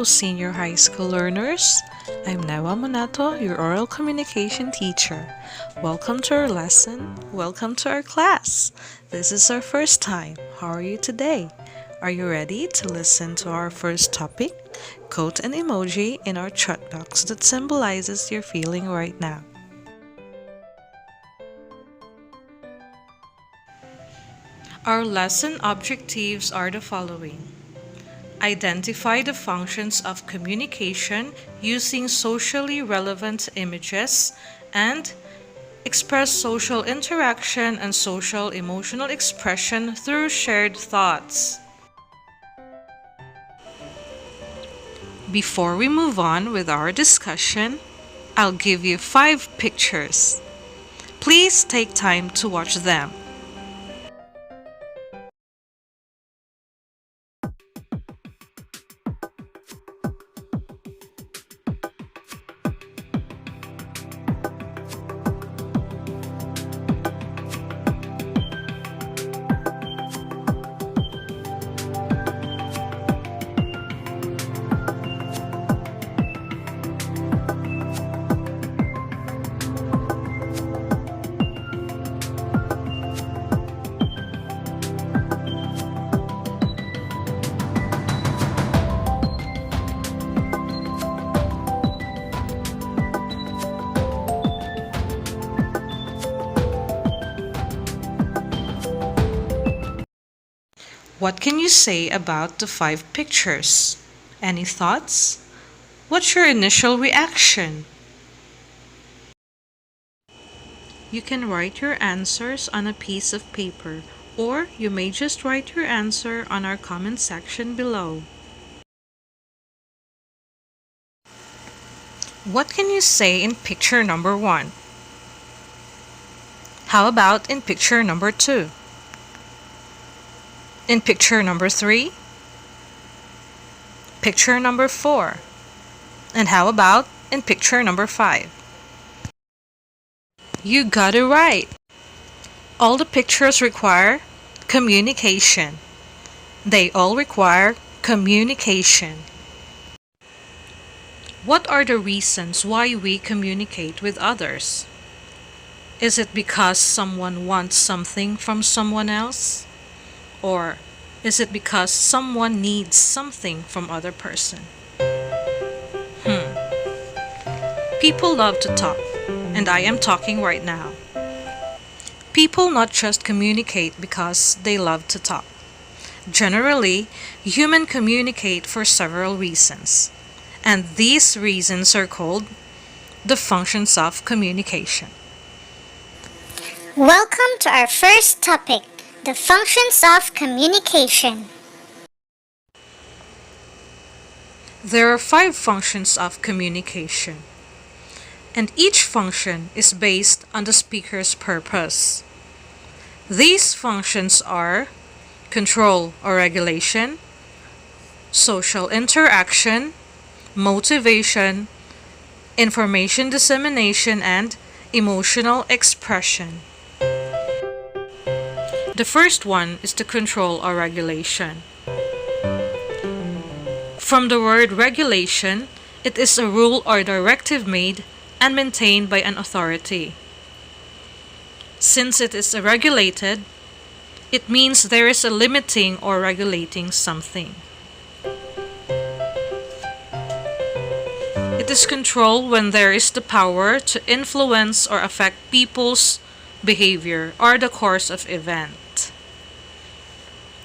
Hello, senior high school learners. I'm Newa Monato, your oral communication teacher. Welcome to our lesson. Welcome to our class. This is our first time. How are you today? Are you ready to listen to our first topic? Quote an emoji in our chat box that symbolizes your feeling right now. Our lesson objectives are the following. Identify the functions of communication using socially relevant images and express social interaction and social emotional expression through shared thoughts. Before we move on with our discussion, I'll give you 5 pictures. Please take time to watch them. What can you say about the 5 pictures? Any thoughts? What's your initial reaction? You can write your answers on a piece of paper, or you may just write your answer on our comment section below. What can you say in picture number 1? How about in picture number 2? In picture number 3? Picture number 4? And how about in picture number 5? You got it right! All the pictures require communication. They all require communication. What are the reasons why we communicate with others? Is it because someone wants something from someone else? Or is it because someone needs something from other person? People love to talk, and I am talking right now. People not just communicate because they love to talk. Generally, humans communicate for several reasons, and these reasons are called the functions of communication. Welcome to our first topic, the functions of communication. There are 5 functions of communication, and each function is based on the speaker's purpose. These functions are control or regulation, social interaction, motivation, information dissemination, and emotional expression. The first one is the control or regulation. From the word regulation, it is a rule or directive made and maintained by an authority. Since it is regulated, it means there is a limiting or regulating something. It is control when there is the power to influence or affect people's behavior or the course of event.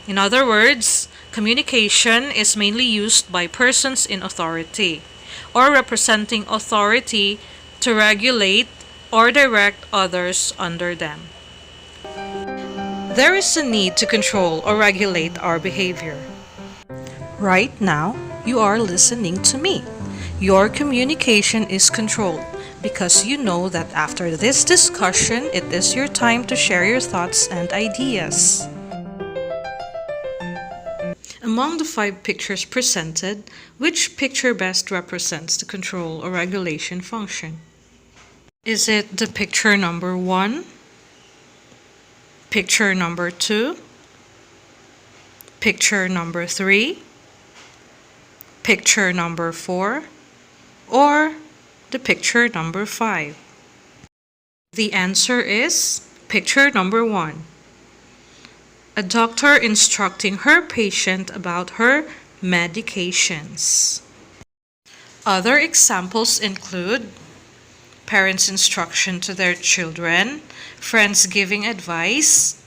In other words, communication is mainly used by persons in authority or representing authority to regulate or direct others under them. There is a need to control or regulate our behavior. Right now, you are listening to me. Your communication is controlled because you know that after this discussion, it is your time to share your thoughts and ideas. Among the 5 pictures presented, which picture best represents the control or regulation function? Is it the picture number 1? Picture number 2? Picture number 3? picture number 4, or the picture number 5? The answer is picture number 1. A doctor instructing her patient about her medications. Other examples include parents' instruction to their children, friends giving advice,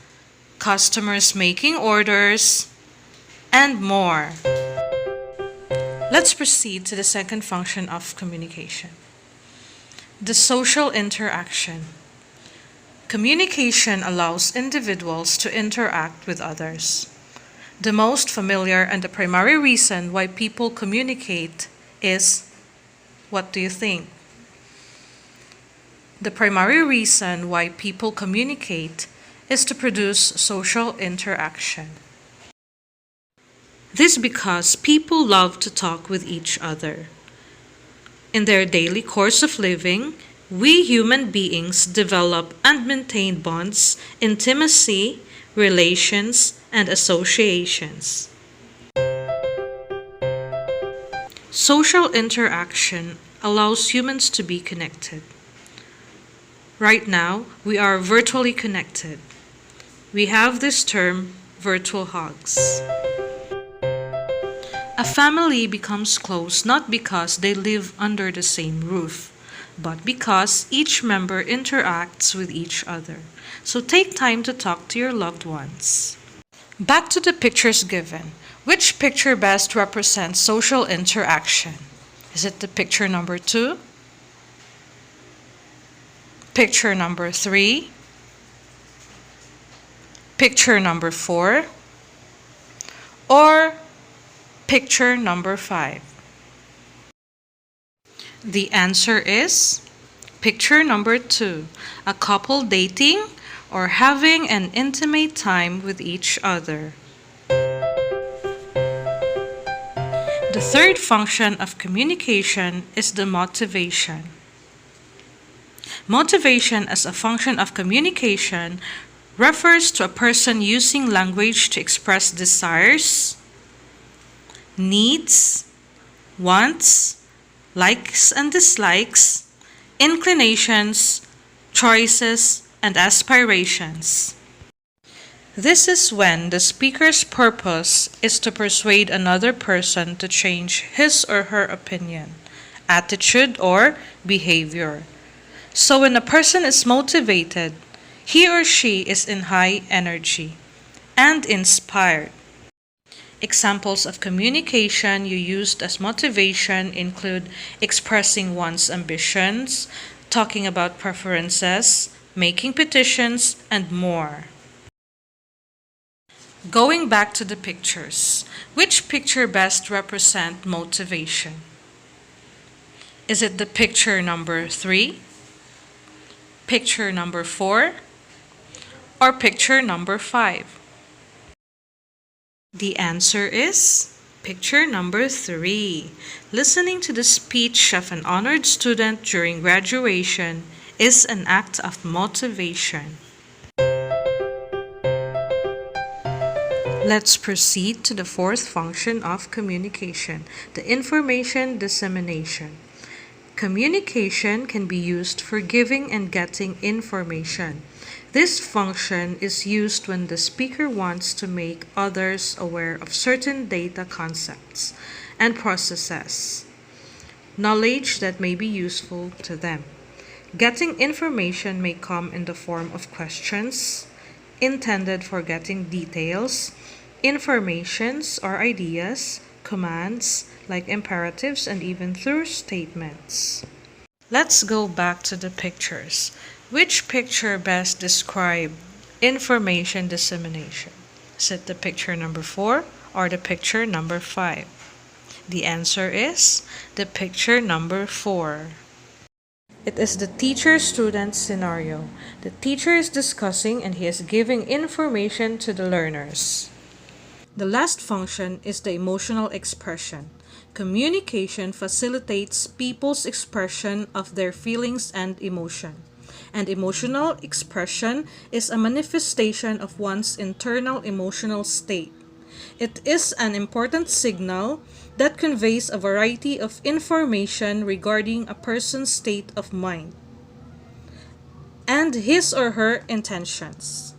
customers making orders, and more. Let's proceed to the second function of communication. The social interaction. Communication allows individuals to interact with others. The most familiar and the primary reason why people communicate is, what do you think? The primary reason why people communicate is to produce social interaction. This because people love to talk with each other. In their daily course of living, we human beings develop and maintain bonds, intimacy, relations, and associations. Social interaction allows humans to be connected. Right now, we are virtually connected. We have this term, virtual hugs. A family becomes close not because they live under the same roof, but because each member interacts with each other. So take time to talk to your loved ones. Back to the pictures given. Which picture best represents social interaction? Is it the picture number 2? Picture number 3? Picture number 4? Or picture number 5? The answer is picture number 2, a couple dating or having an intimate time with each other. The third function of communication is the motivation. Motivation as a function of communication refers to a person using language to express desires, needs, wants, likes and dislikes, inclinations, choices, and aspirations. This is when the speaker's purpose is to persuade another person to change his or her opinion, attitude, or behavior. So when a person is motivated, he or she is in high energy and inspired. Examples of communication you used as motivation include expressing one's ambitions, talking about preferences, making petitions, and more. Going back to the pictures, which picture best represent motivation? Is it the picture number 3, picture number 4, or picture number 5? The answer is picture number 3. Listening to the speech of an honored student during graduation is an act of motivation. Let's proceed to the fourth function of communication, the information dissemination. Communication can be used for giving and getting information. This function is used when the speaker wants to make others aware of certain data concepts and processes, knowledge that may be useful to them. Getting information may come in the form of questions intended for getting details, informations or ideas, commands like imperatives, and even through statements. Let's go back to the pictures. Which picture best describes information dissemination? Is it the picture number 4 or the picture number 5? The answer is the picture number 4. It is the teacher-student scenario. The teacher is discussing and he is giving information to the learners. The last function is the emotional expression. Communication facilitates people's expression of their feelings and emotion. And emotional expression is a manifestation of one's internal emotional state. It is an important signal that conveys a variety of information regarding a person's state of mind and his or her intentions.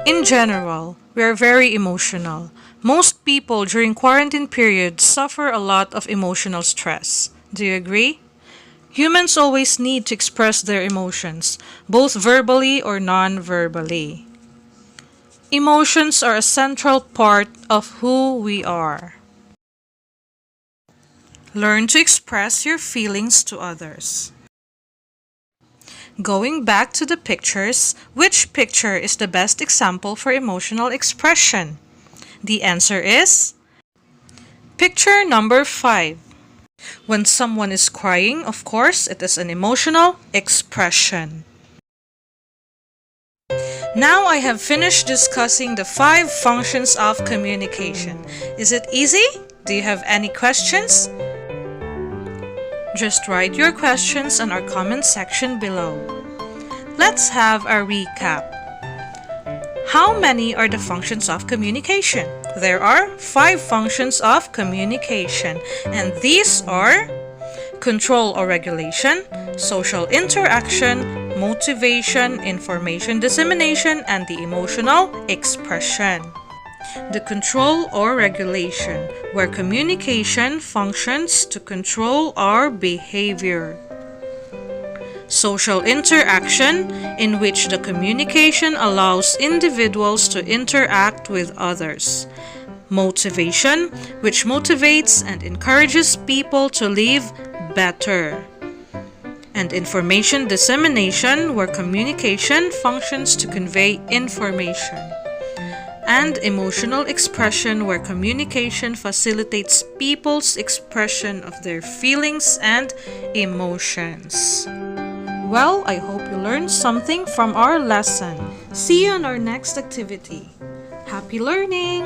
In general, we are very emotional. Most people during quarantine periods suffer a lot of emotional stress. Do you agree? Humans always need to express their emotions, both verbally or non-verbally. Emotions are a central part of who we are. Learn to express your feelings to others. Going back to the pictures, which picture is the best example for emotional expression? The answer is picture number 5. When someone is crying, of course, it is an emotional expression. Now I have finished discussing the 5 functions of communication. Is it easy? Do you have any questions? Just write your questions in our comment section below. Let's have a recap. How many are the functions of communication? There are 5 functions of communication, and these are control or regulation, social interaction, motivation, information dissemination, and the emotional expression. The control or regulation, where communication functions to control our behavior. Social interaction, in which the communication allows individuals to interact with others. Motivation, which motivates and encourages people to live better. And information dissemination, where communication functions to convey information. And emotional expression, where communication facilitates people's expression of their feelings and emotions. Well, I hope you learned something from our lesson. See you on our next activity. Happy learning!